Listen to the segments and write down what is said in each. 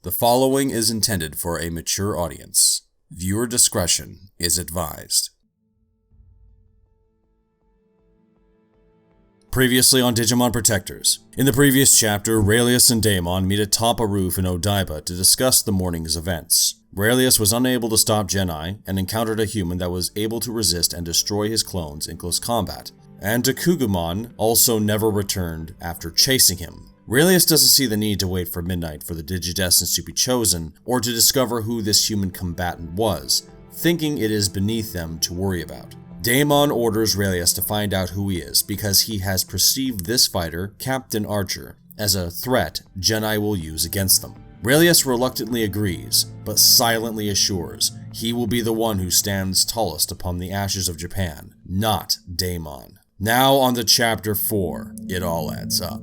The following is intended for a mature audience. Viewer discretion is advised. Previously on Digimon Protectors. In the previous chapter, Railius and Daemon meet atop a roof in Odaiba to discuss the morning's events. Railius was unable to stop Genai and encountered a human that was able to resist and destroy his clones in close combat. And Takugumon also never returned after chasing him. Railius doesn't see the need to wait for midnight for the DigiDestined to be chosen, or to discover who this human combatant was, thinking it is beneath them to worry about. Daemon orders Railius to find out who he is, because he has perceived this fighter, Captain Archer, as a threat Genai will use against them. Railius reluctantly agrees, but silently assures he will be the one who stands tallest upon the ashes of Japan, not Daemon. Now on to Chapter 4, it all adds up.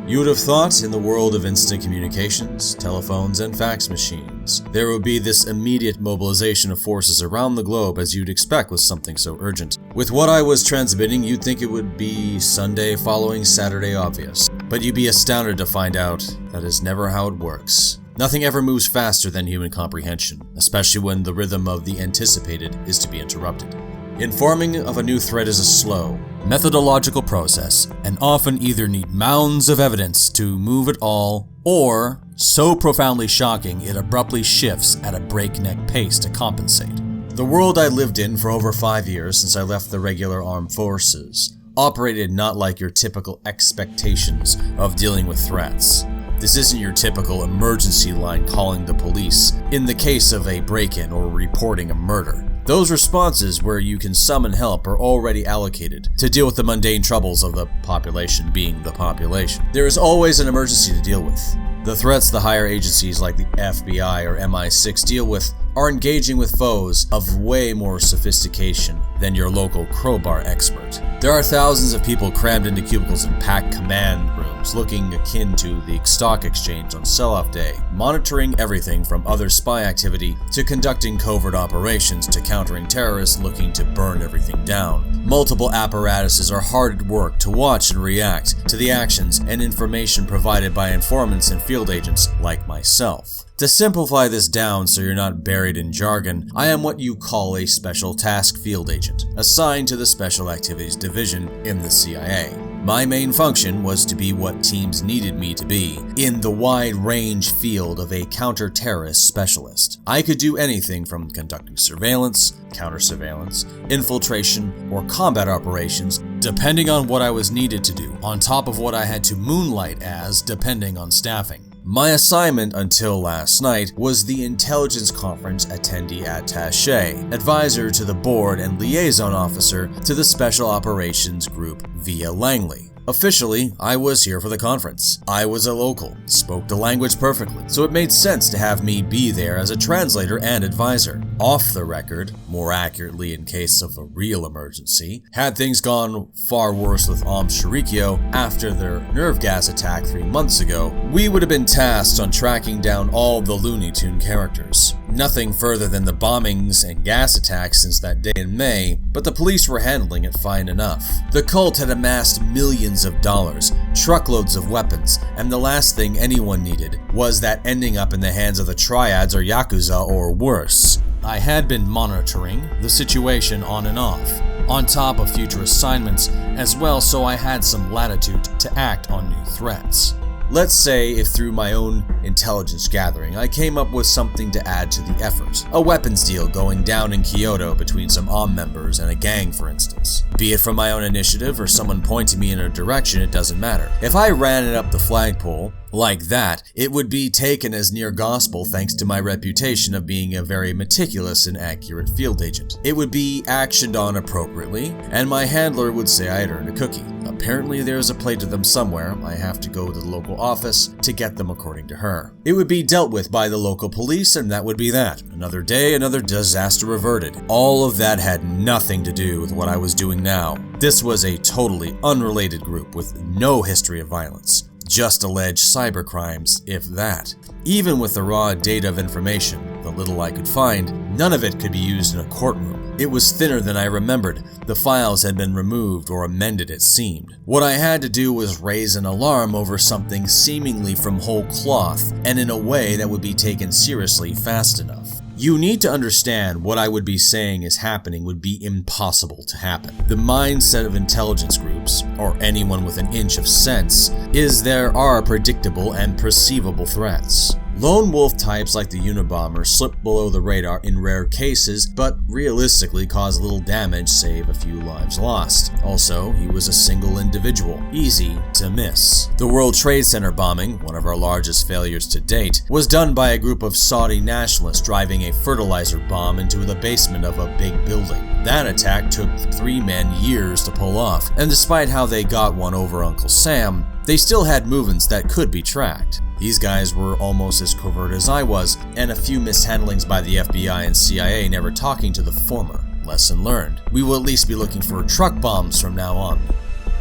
You would have thought in the world of instant communications, telephones, and fax machines, there would be this immediate mobilization of forces around the globe as you'd expect with something so urgent. With what I was transmitting, you'd think it would be Sunday following Saturday obvious, but you'd be astounded to find out that is never how it works. Nothing ever moves faster than human comprehension, especially when the rhythm of the anticipated is to be interrupted. Informing of a new threat is a slow, methodological process, and often either need mounds of evidence to move it all, or so profoundly shocking it abruptly shifts at a breakneck pace to compensate. The world I lived in for over 5 years since I left the regular armed forces operated not like your typical expectations of dealing with threats. This isn't your typical emergency line calling the police in the case of a break-in or reporting a murder. Those responses where you can summon help are already allocated to deal with the mundane troubles of the population being the population. There is always an emergency to deal with. The threats the higher agencies like the FBI or MI6 deal with are engaging with foes of way more sophistication than your local crowbar expert. There are thousands of people crammed into cubicles and packed command rooms looking akin to the stock exchange on sell-off day, monitoring everything from other spy activity to conducting covert operations to countering terrorists looking to burn everything down. Multiple apparatuses are hard at work to watch and react to the actions and information provided by informants and field agents like myself. To simplify this down so you're not buried in jargon, I am what you call a special task field agent, assigned to the Special Activities Division in the CIA. My main function was to be what teams needed me to be in the wide-range field of a counter-terrorist specialist. I could do anything from conducting surveillance, counter-surveillance, infiltration, or combat operations, depending on what I was needed to do, on top of what I had to moonlight as, depending on staffing. My assignment until last night was the Intelligence Conference Attendee Attaché, advisor to the board and liaison officer to the Special Operations Group via Langley. Officially, I was here for the conference. I was a local, spoke the language perfectly, so it made sense to have me be there as a translator and advisor. Off the record, more accurately in case of a real emergency, had things gone far worse with Shirikyo after their nerve gas attack 3 months ago, we would have been tasked on tracking down all the Looney Tune characters. Nothing further than the bombings and gas attacks since that day in May, but the police were handling it fine enough. The cult had amassed millions of dollars, truckloads of weapons, and the last thing anyone needed was that ending up in the hands of the triads or Yakuza or worse. I had been monitoring the situation on and off, on top of future assignments as well, so I had some latitude to act on new threats. Let's say if through my own intelligence gathering I came up with something to add to the effort. A weapons deal going down in Kyoto between some AUM members and a gang, for instance. Be it from my own initiative or someone pointing me in a direction, it doesn't matter. If I ran it up the flagpole like that, it would be taken as near gospel thanks to my reputation of being a very meticulous and accurate field agent. It would be actioned on appropriately, and my handler would say I had earned a cookie. Apparently there's a plate of them somewhere. I have to go to the local office to get them according to her. It would be dealt with by the local police, and that would be that. Another day, another disaster averted. All of that had nothing to do with what I was doing now. This was a totally unrelated group with no history of violence. Just alleged cybercrimes, if that. Even with the raw data of information, the little I could find, none of it could be used in a courtroom. It was thinner than I remembered. The files had been removed or amended, it seemed. What I had to do was raise an alarm over something seemingly from whole cloth, and in a way that would be taken seriously fast enough. You need to understand what I would be saying is happening would be impossible to happen. The mindset of intelligence groups, or anyone with an inch of sense, is there are predictable and perceivable threats. Lone wolf types like the Unabomber slip below the radar in rare cases, but realistically cause little damage save a few lives lost. Also, he was a single individual, easy to miss. The World Trade Center bombing, one of our largest failures to date, was done by a group of Saudi nationalists driving a fertilizer bomb into the basement of a big building. That attack took 3 men years to pull off, and despite how they got one over Uncle Sam, they still had movements that could be tracked. These guys were almost as covert as I was, and a few mishandlings by the FBI and CIA never talking to the former. Lesson learned. We will at least be looking for truck bombs from now on.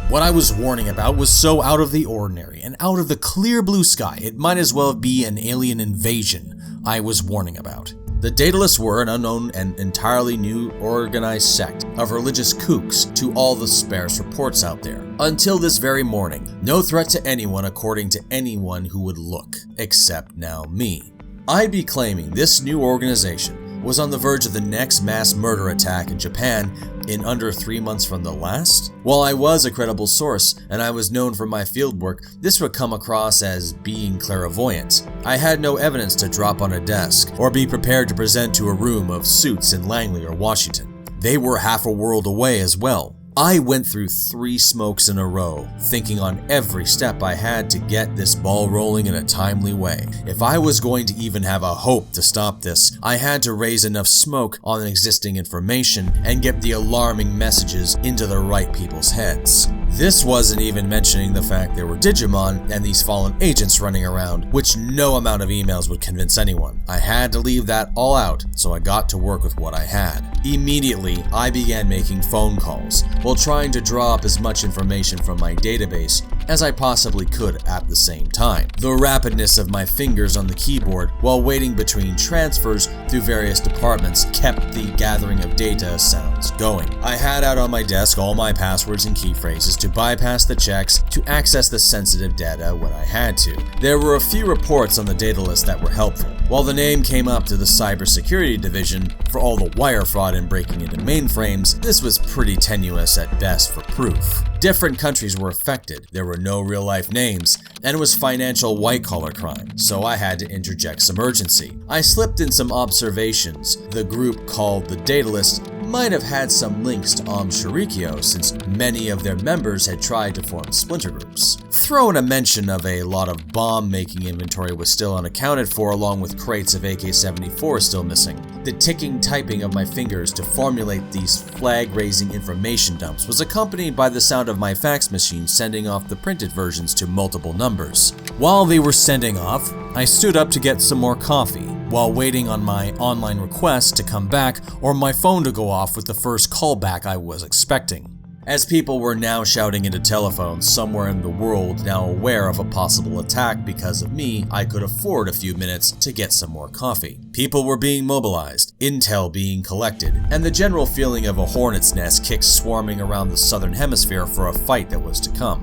What I was warning about was so out of the ordinary and out of the clear blue sky, it might as well be an alien invasion I was warning about. The Daedalus were an unknown and entirely new organized sect of religious kooks to all the sparse reports out there. Until this very morning, no threat to anyone according to anyone who would look, except now me. I'd be claiming this new organization was on the verge of the next mass murder attack in Japan in under 3 months from the last? While I was a credible source and I was known for my fieldwork, this would come across as being clairvoyant. I had no evidence to drop on a desk or be prepared to present to a room of suits in Langley or Washington. They were half a world away as well. I went through 3 smokes in a row, thinking on every step I had to get this ball rolling in a timely way. If I was going to even have a hope to stop this, I had to raise enough smoke on existing information and get the alarming messages into the right people's heads. This wasn't even mentioning the fact there were Digimon and these fallen agents running around, which no amount of emails would convince anyone. I had to leave that all out, so I got to work with what I had. Immediately, I began making phone calls, while trying to draw up as much information from my database as I possibly could at the same time. The rapidness of my fingers on the keyboard while waiting between transfers through various departments kept the gathering of data sounds going. I had out on my desk all my passwords and key phrases to bypass the checks to access the sensitive data when I had to. There were a few reports on the data list that were helpful. While the name came up to the cybersecurity division for all the wire fraud and breaking into mainframes, this was pretty tenuous at best for proof. Different countries were affected, there were no real-life names, and it was financial white-collar crime, so I had to interject some urgency. I slipped in some observations. The group called the Daedalus might have had some links to Shirikyo since many of their members had tried to form splinter groups. Throw in a mention of a lot of bomb-making inventory was still unaccounted for, along with crates of AK-74 still missing. The ticking typing of my fingers to formulate these flag-raising information dumps was accompanied by the sound of my fax machine sending off the printed versions to multiple numbers. While they were sending off, I stood up to get some more coffee, while waiting on my online request to come back or my phone to go off with the first callback I was expecting. As people were now shouting into telephones somewhere in the world now aware of a possible attack because of me, I could afford a few minutes to get some more coffee. People were being mobilized, intel being collected, and the general feeling of a hornet's nest kicked swarming around the southern hemisphere for a fight that was to come.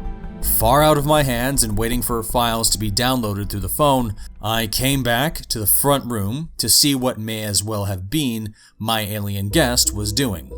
Far out of my hands and waiting for files to be downloaded through the phone, I came back to the front room to see what may as well have been my alien guest was doing.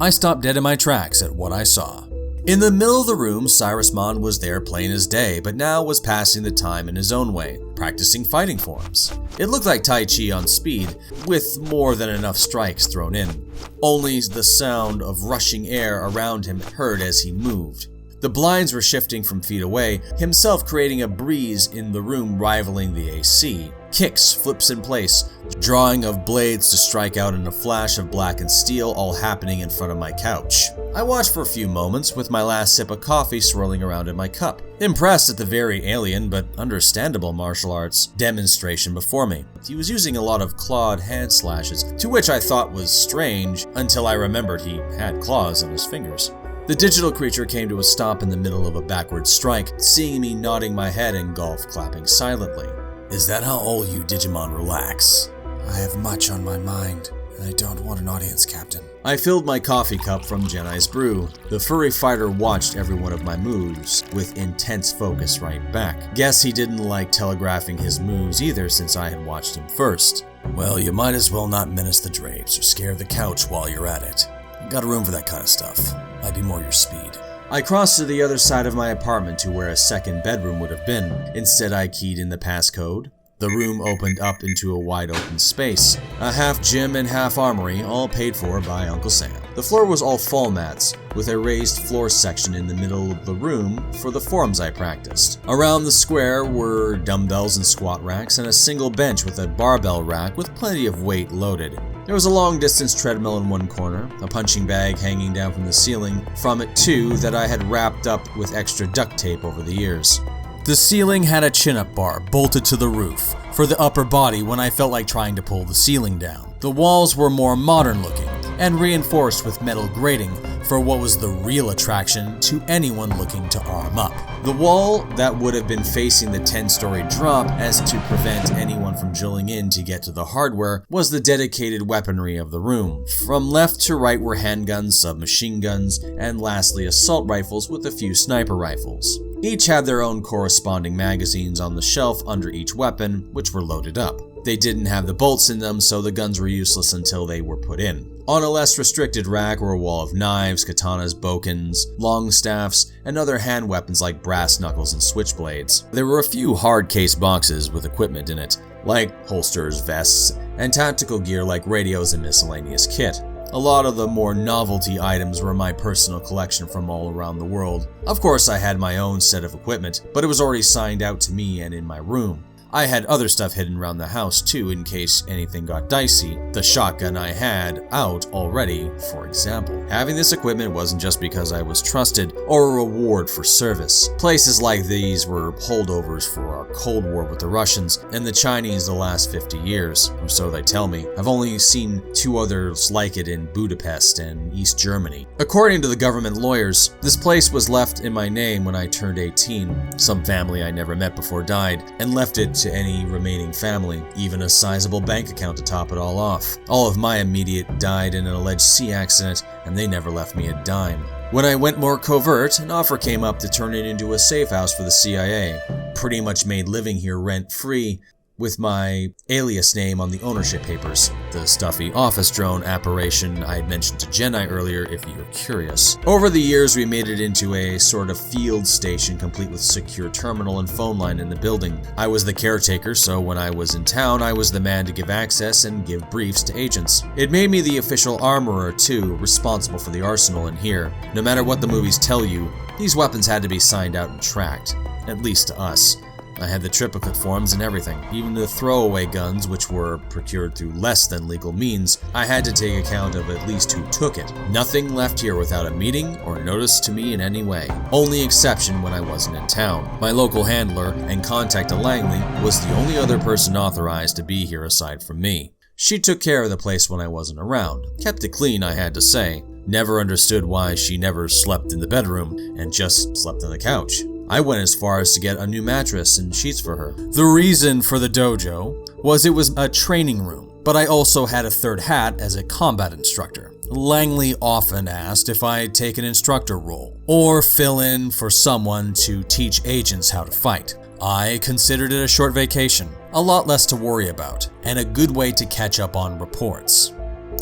I stopped dead in my tracks at what I saw. In the middle of the room, Cyrusmon was there plain as day, but now was passing the time in his own way, practicing fighting forms. It looked like Tai Chi on speed, with more than enough strikes thrown in. Only the sound of rushing air around him heard as he moved. The blinds were shifting from feet away, himself creating a breeze in the room rivaling the AC. Kicks, flips in place, drawing of blades to strike out in a flash of black and steel, all happening in front of my couch. I watched for a few moments with my last sip of coffee swirling around in my cup, impressed at the very alien but understandable martial arts demonstration before me. He was using a lot of clawed hand slashes, to which I thought was strange until I remembered he had claws on his fingers. The digital creature came to a stop in the middle of a backward strike, seeing me nodding my head and golf clapping silently. "Is that how all you Digimon relax?" I have much on my mind, and I don't want an audience, Captain. I filled my coffee cup from Jedi's brew. The furry fighter watched every one of my moves with intense focus right back. Guess he didn't like telegraphing his moves either since I had watched him first. Well, you might as well not menace the drapes or scare the couch while you're at it. You got a room for that kind of stuff. Might be more your speed. I crossed to the other side of my apartment to where a second bedroom would have been. Instead, I keyed in the passcode. The room opened up into a wide open space. A half gym and half armory, all paid for by Uncle Sam. The floor was all fall mats, with a raised floor section in the middle of the room for the forms I practiced. Around the square were dumbbells and squat racks and a single bench with a barbell rack with plenty of weight loaded. There was a long-distance treadmill in one corner, a punching bag hanging down from the ceiling, from it too that I had wrapped up with extra duct tape over the years. The ceiling had a chin-up bar bolted to the roof for the upper body when I felt like trying to pull the ceiling down. The walls were more modern-looking and reinforced with metal grating for what was the real attraction to anyone looking to arm up. The wall that would have been facing the 10-story drop as to prevent anyone from drilling in to get to the hardware was the dedicated weaponry of the room. From left to right were handguns, submachine guns, and lastly assault rifles with a few sniper rifles. Each had their own corresponding magazines on the shelf under each weapon, which were loaded up. They didn't have the bolts in them, so the guns were useless until they were put in. On a less restricted rack were a wall of knives, katanas, bokens, long staffs, and other hand weapons like brass knuckles and switchblades. There were a few hard case boxes with equipment in it, like holsters, vests, and tactical gear like radios and miscellaneous kit. A lot of the more novelty items were my personal collection from all around the world. Of course, I had my own set of equipment, but it was already signed out to me and in my room. I had other stuff hidden around the house too in case anything got dicey. The shotgun I had out already, for example. Having this equipment wasn't just because I was trusted or a reward for service. Places like these were holdovers for our Cold War with the Russians and the Chinese the last 50 years, or so they tell me. I've only seen two others like it in Budapest and East Germany. According to the government lawyers, this place was left in my name when I turned 18. Some family I never met before died and left it to any remaining family, even a sizable bank account to top it all off. All of my immediate died in an alleged sea accident, and they never left me a dime. When I went more covert, an offer came up to turn it into a safe house for the CIA. Pretty much made living here rent-free, with my alias name on the ownership papers, the stuffy office drone apparition I had mentioned to Jedi earlier if you're curious. Over the years, we made it into a sort of field station complete with secure terminal and phone line in the building. I was the caretaker, so when I was in town, I was the man to give access and give briefs to agents. It made me the official armorer too, responsible for the arsenal in here. No matter what the movies tell you, these weapons had to be signed out and tracked, at least to us. I had the triplicate forms and everything. Even the throwaway guns, which were procured through less than legal means, I had to take account of at least who took it. Nothing left here without a meeting or notice to me in any way. Only exception when I wasn't in town. My local handler and contact at Langley was the only other person authorized to be here aside from me. She took care of the place when I wasn't around. Kept it clean, I had to say. Never understood why she never slept in the bedroom and just slept on the couch. I went as far as to get a new mattress and sheets for her. The reason for the dojo was it was a training room, but I also had a third hat as a combat instructor. Langley often asked if I'd take an instructor role, or fill in for someone to teach agents how to fight. I considered it a short vacation, a lot less to worry about, and a good way to catch up on reports.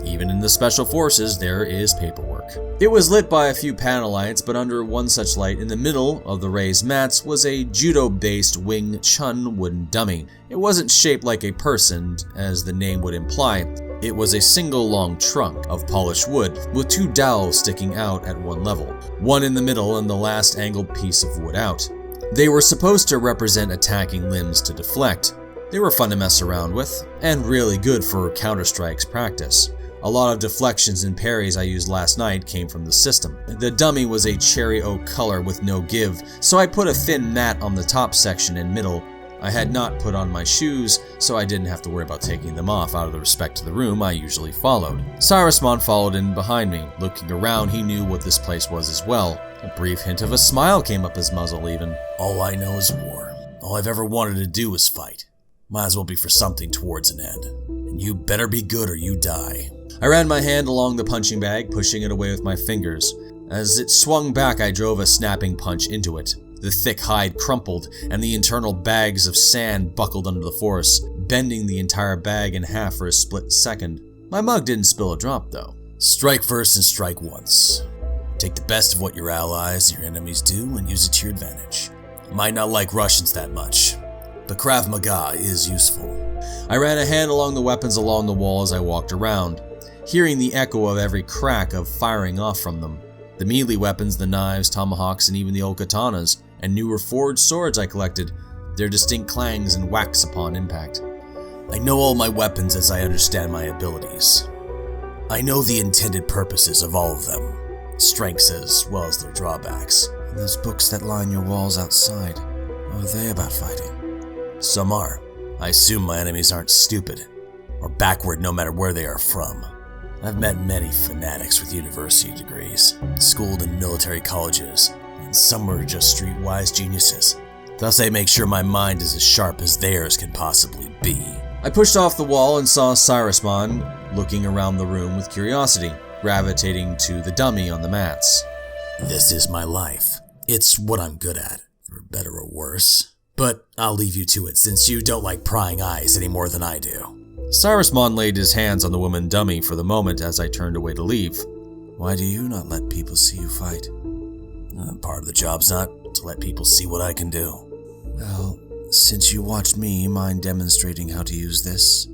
Even in the Special Forces, there is paperwork. It was lit by a few panel lights, but under one such light in the middle of the raised mats was a judo-based Wing Chun wooden dummy. It wasn't shaped like a person, as the name would imply. It was a single long trunk of polished wood with two dowels sticking out at one level, one in the middle and the last angled piece of wood out. They were supposed to represent attacking limbs to deflect. They were fun to mess around with, and really good for Counter-Strike's practice. A lot of deflections and parries I used last night came from the system. The dummy was a cherry oak color with no give, so I put a thin mat on the top section and middle. I had not put on my shoes, so I didn't have to worry about taking them off out of the respect to the room I usually followed. Cyrusmon followed in behind me. Looking around, he knew what this place was as well. A brief hint of a smile came up his muzzle even. All I know is war. All I've ever wanted to do is fight. Might as well be for something towards an end. And You better be good or you die. I ran my hand along the punching bag, pushing it away with my fingers. As it swung back, I drove a snapping punch into it. The thick hide crumpled, and the internal bags of sand buckled under the force, bending the entire bag in half for a split second. My mug didn't spill a drop, though. Strike first and strike once. Take the best of what your allies and your enemies do and use it to your advantage. Might not like Russians that much, but Krav Maga is useful. I ran a hand along the weapons along the wall as I walked around, hearing the echo of every crack of firing off from them. The melee weapons, the knives, tomahawks, and even the old katanas, and newer forged swords I collected, their distinct clangs and whacks upon impact. I know all my weapons as I understand my abilities. I know the intended purposes of all of them, strengths as well as their drawbacks. And those books that line your walls outside, what are they about fighting? Some are. I assume my enemies aren't stupid, or backward no matter where they are from. I've met many fanatics with university degrees, schooled in military colleges, and some are just streetwise geniuses. Thus I make sure my mind is as sharp as theirs can possibly be. I pushed off the wall and saw Cyrusmon looking around the room with curiosity, gravitating to the dummy on the mats. This is my life. It's what I'm good at, for better or worse. But I'll leave you to it since you don't like prying eyes any more than I do. Cyrusmon laid his hands on the woman dummy for the moment as I turned away to leave. Why do you not let people see you fight? Part of the job's not to let people see what I can do. Well, since you watched me, mind demonstrating how to use this?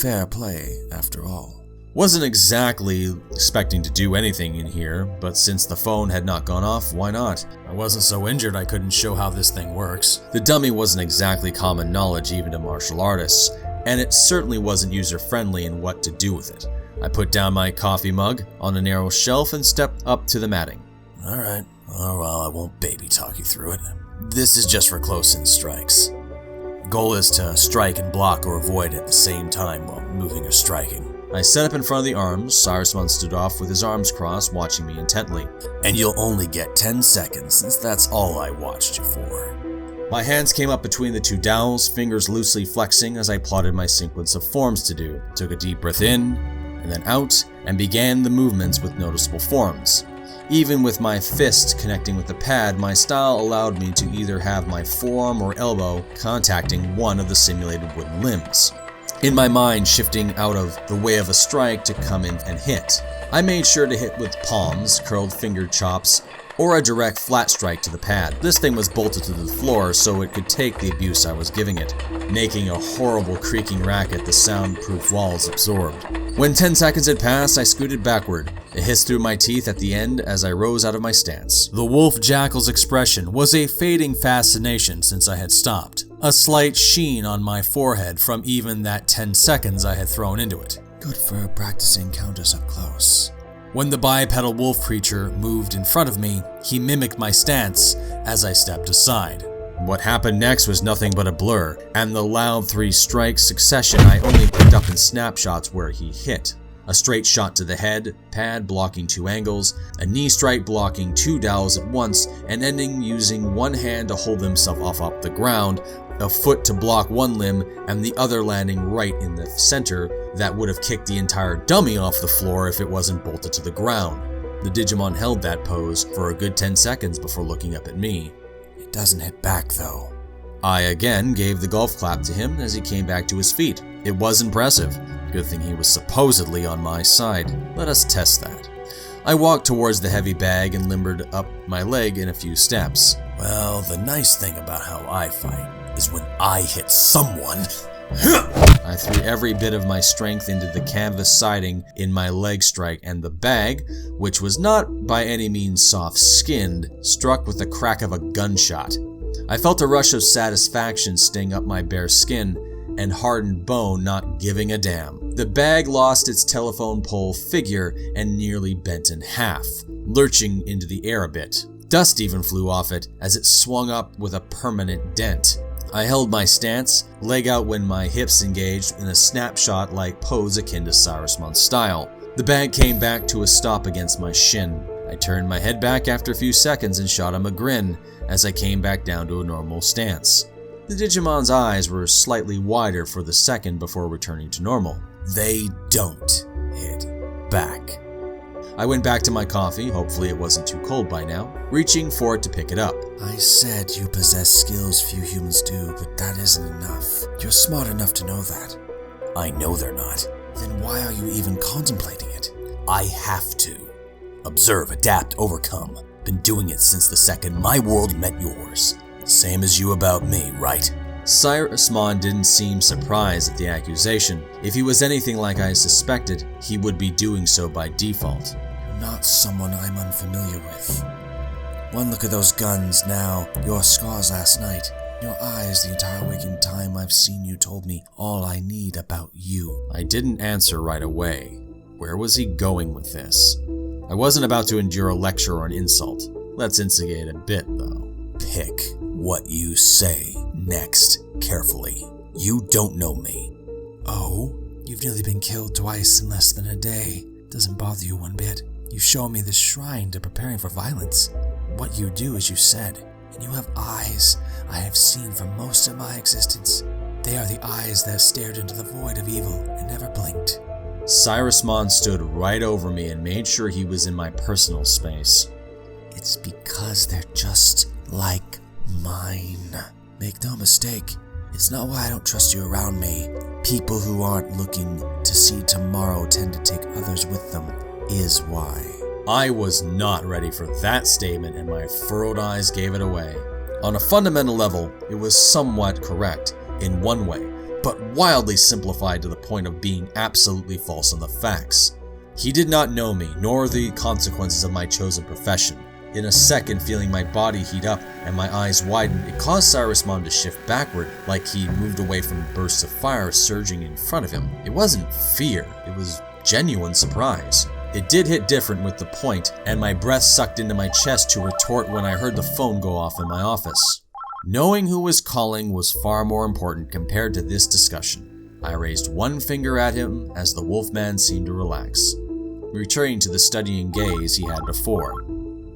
Fair play, after all. Wasn't exactly expecting to do anything in here, but since the phone had not gone off, why not? I wasn't so injured I couldn't show how this thing works. The dummy wasn't exactly common knowledge even to martial artists, and it certainly wasn't user-friendly in what to do with it. I put down my coffee mug on a narrow shelf and stepped up to the matting. Alright, oh well, I won't baby talk you through it. This is just for close-in strikes. Goal is to strike and block or avoid at the same time while moving or striking. I set up in front of the arms. Cyrusmon stood off with his arms crossed, watching me intently. And you'll only get 10 seconds since that's all I watched you for. My hands came up between the two dowels, fingers loosely flexing as I plotted my sequence of forms to do. Took a deep breath in, and then out, and began the movements with noticeable forms. Even with my fist connecting with the pad, my style allowed me to either have my forearm or elbow contacting one of the simulated wooden limbs. In my mind, shifting out of the way of a strike to come in and hit. I made sure to hit with palms, curled finger chops, or a direct flat strike to the pad. This thing was bolted to the floor so it could take the abuse I was giving it, making a horrible creaking racket the soundproof walls absorbed. When 10 seconds had passed, I scooted backward. It hissed through my teeth at the end as I rose out of my stance. The wolf jackal's expression was a fading fascination since I had stopped. A slight sheen on my forehead from even that 10 seconds I had thrown into it. Good for practicing counters up close. When the bipedal wolf creature moved in front of me, he mimicked my stance as I stepped aside. What happened next was nothing but a blur, and the loud 3-strike succession I only picked up in snapshots where he hit. A straight shot to the head, pad blocking 2 angles, a knee strike blocking 2 dowels at once, and ending using one hand to hold himself off the ground, a foot to block one limb, and the other landing right in the center that would have kicked the entire dummy off the floor if it wasn't bolted to the ground. The Digimon held that pose for a good 10 seconds before looking up at me. It doesn't hit back though. I again gave the golf clap to him as he came back to his feet. It was impressive. Good thing he was supposedly on my side. Let us test that. I walked towards the heavy bag and limbered up my leg in a few steps. Well, the nice thing about how I fight is when I hit someone, I threw every bit of my strength into the canvas siding in my leg strike, and the bag, which was not by any means soft-skinned, struck with the crack of a gunshot. I felt a rush of satisfaction sting up my bare skin and hardened bone, not giving a damn. The bag lost its telephone pole figure and nearly bent in half, lurching into the air a bit. Dust even flew off it as it swung up with a permanent dent. I held my stance, leg out when my hips engaged in a snapshot-like pose akin to Cyrusmon's style. The bag came back to a stop against my shin. I turned my head back after a few seconds and shot him a grin as I came back down to a normal stance. The Digimon's eyes were slightly wider for the second before returning to normal. They don't hit back. I went back to my coffee, hopefully it wasn't too cold by now, reaching for it to pick it up. I said you possess skills few humans do, but that isn't enough. You're smart enough to know that. I know they're not. Then why are you even contemplating it? I have to. Observe, adapt, overcome. Been doing it since the second my world met yours. Same as you about me, right? Cyrusmon didn't seem surprised at the accusation. If he was anything like I suspected, he would be doing so by default. You're not someone I'm unfamiliar with. One look at those guns now, your scars last night, your eyes the entire waking time I've seen you told me all I need about you. I didn't answer right away. Where was he going with this? I wasn't about to endure a lecture or an insult. Let's instigate a bit, though. Pick what you say next carefully. You don't know me. Oh? You've nearly been killed twice in less than a day. Doesn't bother you one bit. You've shown me the shrine to preparing for violence. What you do as you said. And you have eyes I have seen for most of my existence. They are the eyes that have stared into the void of evil and never blinked. Cyrusmon stood right over me and made sure he was in my personal space. It's because they're just like mine. Make no mistake, it's not why I don't trust you around me. People who aren't looking to see tomorrow tend to take others with them, is why. I was not ready for that statement, and my furrowed eyes gave it away. On a fundamental level, it was somewhat correct, in one way, but wildly simplified to the point of being absolutely false on the facts. He did not know me, nor the consequences of my chosen profession. In a second, feeling my body heat up and my eyes widen, it caused Cyrusmon to shift backward, like he moved away from bursts of fire surging in front of him. It wasn't fear, it was genuine surprise. It did hit different with the point, and my breath sucked into my chest to retort when I heard the phone go off in my office. Knowing who was calling was far more important compared to this discussion. I raised one finger at him as the Wolfman seemed to relax, returning to the studying gaze he had before.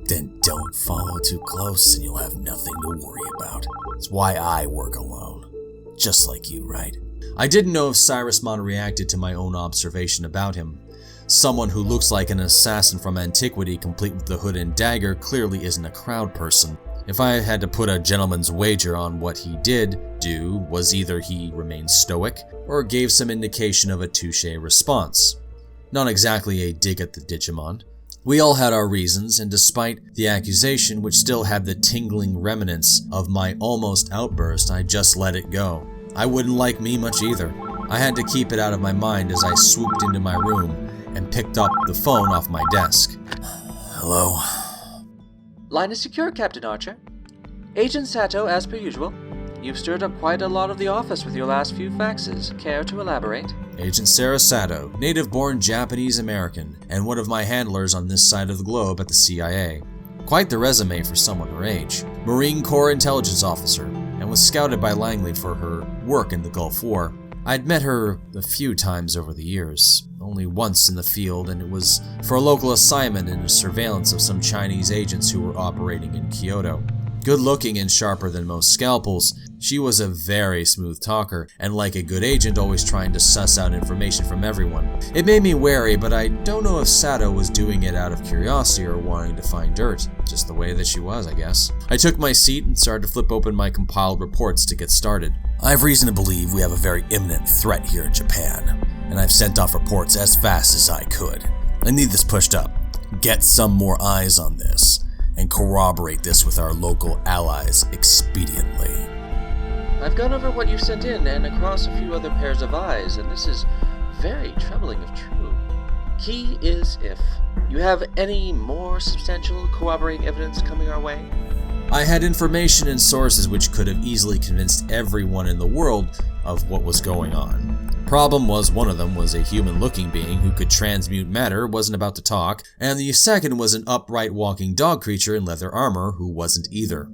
Then don't follow too close and you'll have nothing to worry about. It's why I work alone. Just like you, right? I didn't know if Cyrusmon reacted to my own observation about him. Someone who looks like an assassin from antiquity, complete with the hood and dagger, clearly isn't a crowd person. If I had to put a gentleman's wager on what he did do, was either he remained stoic, or gave some indication of a touché response. Not exactly a dig at the Digimon. We all had our reasons, and despite the accusation, which still had the tingling remnants of my almost outburst, I just let it go. I wouldn't like me much either. I had to keep it out of my mind as I swooped into my room and picked up the phone off my desk. Hello? Line is secure, Captain Archer. Agent Sato, as per usual. You've stirred up quite a lot of the office with your last few faxes. Care to elaborate? Agent Sarah Sato, native-born Japanese-American, and one of my handlers on this side of the globe at the CIA. Quite the resume for someone her age. Marine Corps intelligence officer, and was scouted by Langley for her work in the Gulf War. I'd met her a few times over the years, only once in the field, and it was for a local assignment in surveillance of some Chinese agents who were operating in Kyoto. Good-looking and sharper than most scalpels, she was a very smooth talker, and like a good agent, always trying to suss out information from everyone. It made me wary, but I don't know if Sato was doing it out of curiosity or wanting to find dirt. Just the way that she was, I guess. I took my seat and started to flip open my compiled reports to get started. I have reason to believe we have a very imminent threat here in Japan, and I've sent off reports as fast as I could. I need this pushed up. Get some more eyes on this, and corroborate this with our local allies expediently. I've gone over what you sent in and across a few other pairs of eyes, and this is very troubling if true. Key is if you have any more substantial corroborating evidence coming our way. I had information and sources which could have easily convinced everyone in the world of what was going on. Problem was, one of them was a human-looking being who could transmute matter, wasn't about to talk, and the second was an upright walking dog creature in leather armor who wasn't either.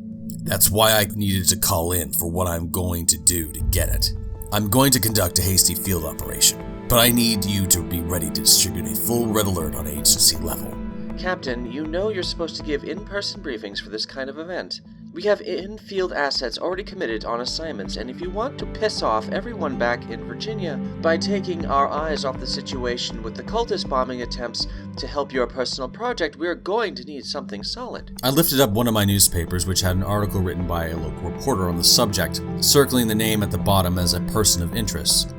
That's why I needed to call in for what I'm going to do to get it. I'm going to conduct a hasty field operation, but I need you to be ready to distribute a full red alert on agency level. Captain, you know you're supposed to give in-person briefings for this kind of event. We have in-field assets already committed on assignments, and if you want to piss off everyone back in Virginia by taking our eyes off the situation with the cultist bombing attempts to help your personal project, we're going to need something solid. I lifted up one of my newspapers, which had an article written by a local reporter on the subject, circling the name at the bottom as a person of interest.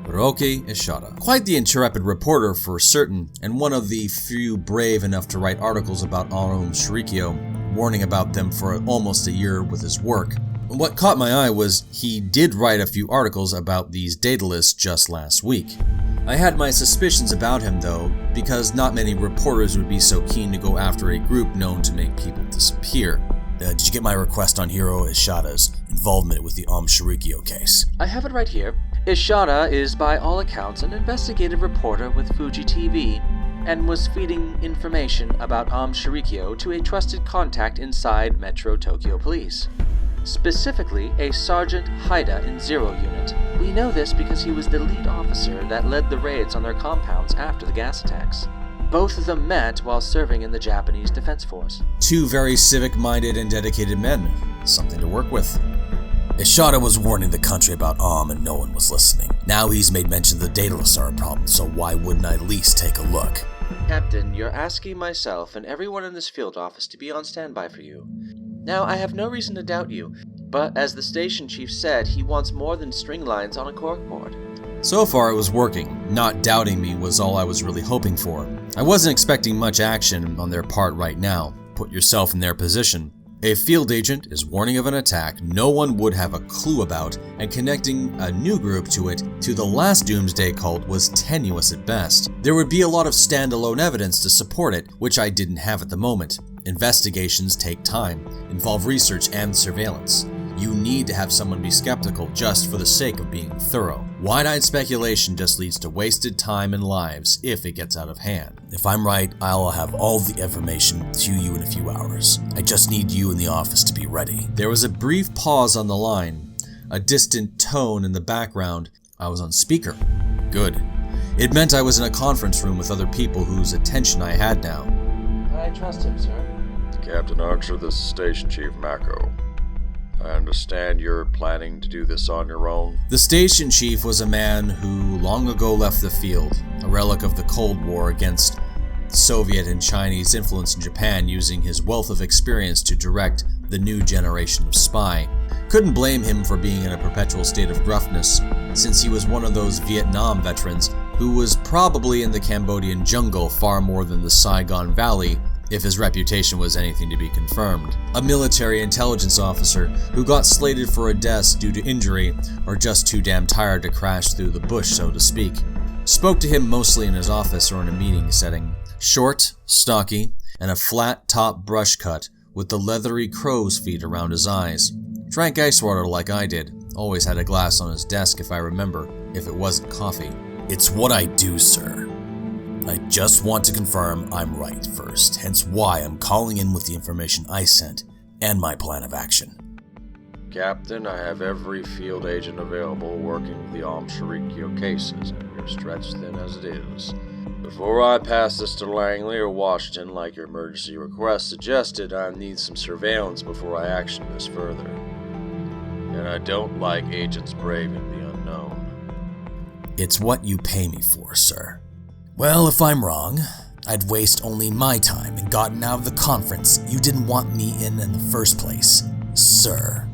Hiroki Ishida. Quite the intrepid reporter for certain, and one of the few brave enough to write articles about Shirikyo, warning about them for almost a year with his work. What caught my eye was he did write a few articles about these datalists just last week. I had my suspicions about him though, because not many reporters would be so keen to go after a group known to make people disappear. Did you get my request on Hiro Ishida's involvement with the Shirikyo case? I have it right here. Ishida is by all accounts an investigative reporter with Fuji TV, and was feeding information about Shirikyo to a trusted contact inside Metro Tokyo Police. Specifically, a Sergeant Haida in Zero Unit. We know this because he was the lead officer that led the raids on their compounds after the gas attacks. Both of them met while serving in the Japanese Defense Force. Two very civic-minded and dedicated men. Something to work with. Ishida was warning the country about and no one was listening. Now he's made mention the datalists are a problem, so why wouldn't I at least take a look? Captain, you're asking myself and everyone in this field office to be on standby for you. Now, I have no reason to doubt you, but as the station chief said, he wants more than string lines on a corkboard. So far it was working. Not doubting me was all I was really hoping for. I wasn't expecting much action on their part right now. Put yourself in their position. A field agent is warning of an attack no one would have a clue about, and connecting a new group to it to the last Doomsday cult was tenuous at best. There would be a lot of standalone evidence to support it, which I didn't have at the moment. Investigations take time, involve research and surveillance. You need to have someone be skeptical just for the sake of being thorough. Wide-eyed speculation just leads to wasted time and lives if it gets out of hand. If I'm right, I'll have all the information to you in a few hours. I just need you in the office to be ready. There was a brief pause on the line, a distant tone in the background. I was on speaker. Good. It meant I was in a conference room with other people whose attention I had now. I trust him, sir. Captain Archer, this is Station Chief Mako. I understand you're planning to do this on your own? The station chief was a man who long ago left the field, a relic of the Cold War against Soviet and Chinese influence in Japan, using his wealth of experience to direct the new generation of spy. Couldn't blame him for being in a perpetual state of gruffness, since he was one of those Vietnam veterans who was probably in the Cambodian jungle far more than the Saigon Valley, if his reputation was anything to be confirmed. A military intelligence officer who got slated for a death due to injury or just too damn tired to crash through the bush, so to speak. Spoke to him mostly in his office or in a meeting setting. Short, stocky, and a flat top brush cut with the leathery crow's feet around his eyes. Drank ice water like I did. Always had a glass on his desk if I remember, if it wasn't coffee. It's what I do, sir. I just want to confirm I'm right first, hence why I'm calling in with the information I sent and my plan of action. Captain, I have every field agent available working with the Shirikyo cases, and we're stretched thin as it is. Before I pass this to Langley or Washington like your emergency request suggested, I need some surveillance before I action this further. And I don't like agents braving the unknown. It's what you pay me for, sir. Well, if I'm wrong, I'd waste only my time and gotten out of the conference you didn't want me in the first place, sir.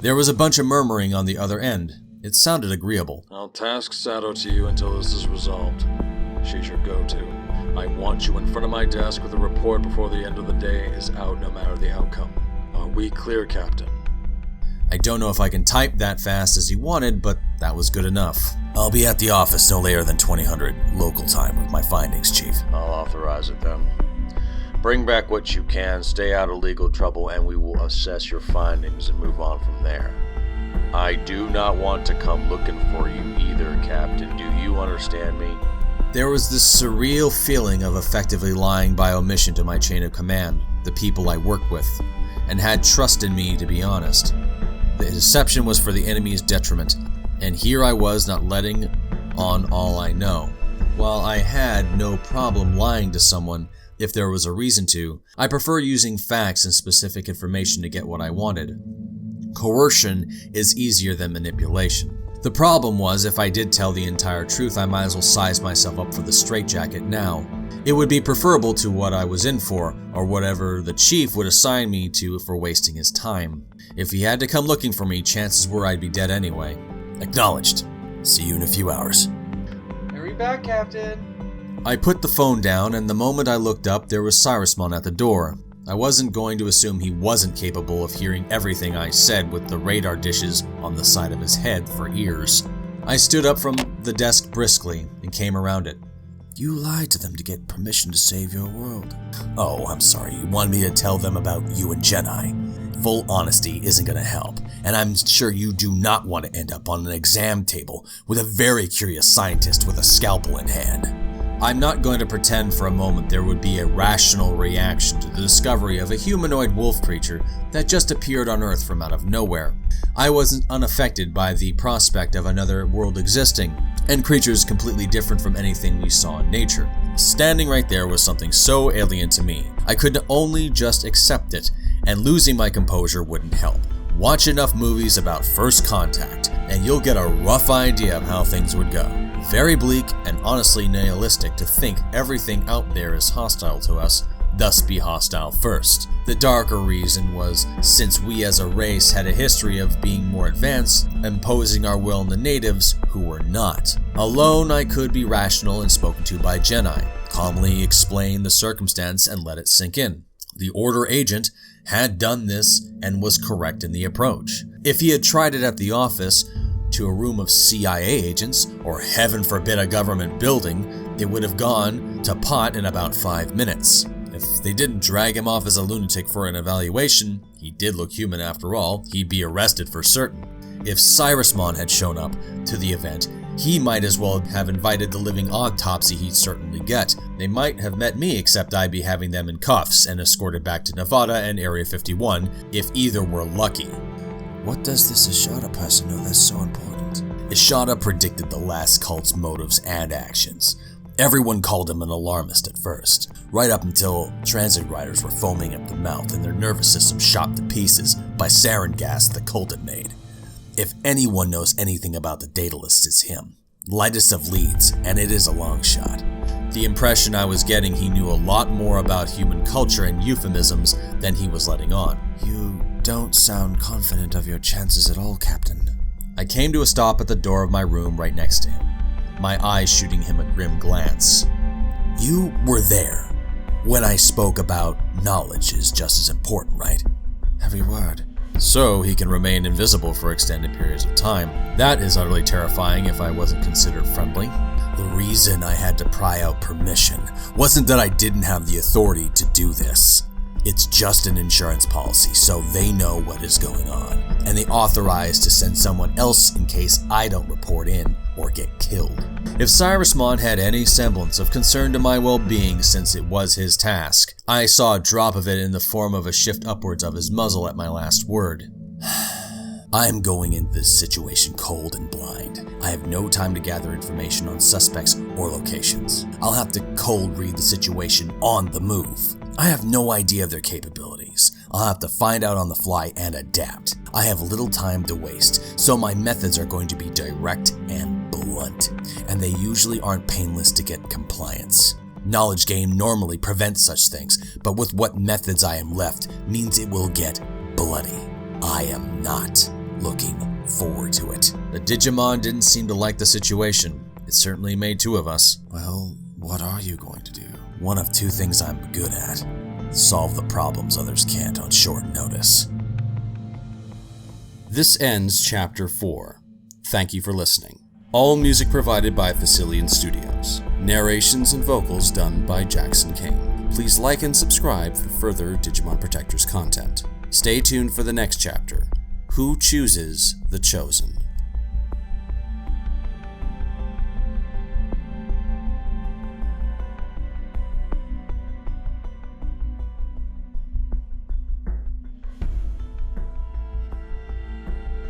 There was a bunch of murmuring on the other end. It sounded agreeable. I'll task Sato to you until this is resolved. She's your go-to. I want you in front of my desk with a report before the end of the day is out, no matter the outcome. Are we clear, Captain? I don't know if I can type that fast as he wanted, but that was good enough. I'll be at the office no later than 2000 local time with my findings, Chief. I'll authorize it then. Bring back what you can, stay out of legal trouble, and we will assess your findings and move on from there. I do not want to come looking for you either, Captain. Do you understand me? There was this surreal feeling of effectively lying by omission to my chain of command, the people I worked with, and had trust in me, to be honest. The deception was for the enemy's detriment, and here I was not letting on all I know. While I had no problem lying to someone, if there was a reason to. I prefer using facts and specific information to get what I wanted. Coercion is easier than manipulation. The problem was, if I did tell the entire truth, I might as well size myself up for the straitjacket now. It would be preferable to what I was in for, or whatever the chief would assign me to for wasting his time. If he had to come looking for me, chances were I'd be dead anyway. Acknowledged. See you in a few hours. Hurry back, Captain. I put the phone down, and the moment I looked up, there was Cyrusmon at the door. I wasn't going to assume he wasn't capable of hearing everything I said with the radar dishes on the side of his head for ears. I stood up from the desk briskly and came around it. You lied to them to get permission to save your world. Oh, I'm sorry. You wanted me to tell them about you and Jedi. Full honesty isn't going to help, and I'm sure you do not want to end up on an exam table with a very curious scientist with a scalpel in hand. I'm not going to pretend for a moment there would be a rational reaction to the discovery of a humanoid wolf creature that just appeared on Earth from out of nowhere. I wasn't unaffected by the prospect of another world existing, and creatures completely different from anything we saw in nature. Standing right there was something so alien to me, I could only just accept it, and losing my composure wouldn't help. Watch enough movies about first contact, and you'll get a rough idea of how things would go. Very bleak and honestly nihilistic to think everything out there is hostile to us, thus be hostile first. The darker reason was, since we as a race had a history of being more advanced, imposing our will on the natives who were not. Alone I could be rational and spoken to by Jedi, calmly explain the circumstance and let it sink in. The Order Agent had done this and was correct in the approach. If he had tried it at the office, to a room of CIA agents, or heaven forbid a government building, it would have gone to pot in about 5 minutes. If they didn't drag him off as a lunatic for an evaluation, he did look human after all, he'd be arrested for certain. If Cyrusmon had shown up to the event, he might as well have invited the living autopsy he'd certainly get. They might have met me, except I'd be having them in cuffs and escorted back to Nevada and Area 51, if either were lucky. What does this Ishada person know that's so important? Ishada predicted the last cult's motives and actions. Everyone called him an alarmist at first, right up until transit riders were foaming at the mouth and their nervous system shot to pieces by sarin gas the cult had made. If anyone knows anything about the Daedalus, it's him. Lightest of leads, and it is a long shot. The impression I was getting, he knew a lot more about human culture and euphemisms than he was letting on. You don't sound confident of your chances at all, Captain. I came to a stop at the door of my room right next to him, my eyes shooting him a grim glance. You were there when I spoke about knowledge is just as important, right? Every word. So he can remain invisible for extended periods of time. That is utterly terrifying if I wasn't considered friendly. The reason I had to pry out permission wasn't that I didn't have the authority to do this. It's just an insurance policy, so they know what is going on, and they authorize to send someone else in case I don't report in or get killed. If Cyrusmon had any semblance of concern to my well-being, since it was his task, I saw a drop of it in the form of a shift upwards of his muzzle at my last word. I am going into this situation cold and blind. I have no time to gather information on suspects or locations. I'll have to cold read the situation on the move. I have no idea of their capabilities. I'll have to find out on the fly and adapt. I have little time to waste, so my methods are going to be direct and blunt, and they usually aren't painless to get compliance. Knowledge gain normally prevents such things, but with what methods I am left means it will get bloody. I am not looking forward to it. The Digimon didn't seem to like the situation. It certainly made two of us. Well, what are you going to do? One of two things I'm good at. Solve the problems others can't on short notice. This ends Chapter 4. Thank you for listening. All music provided by Facilian Studios. Narrations and vocals done by Jackson King. Please like and subscribe for further Digimon Protectors content. Stay tuned for the next chapter. Who chooses the Chosen?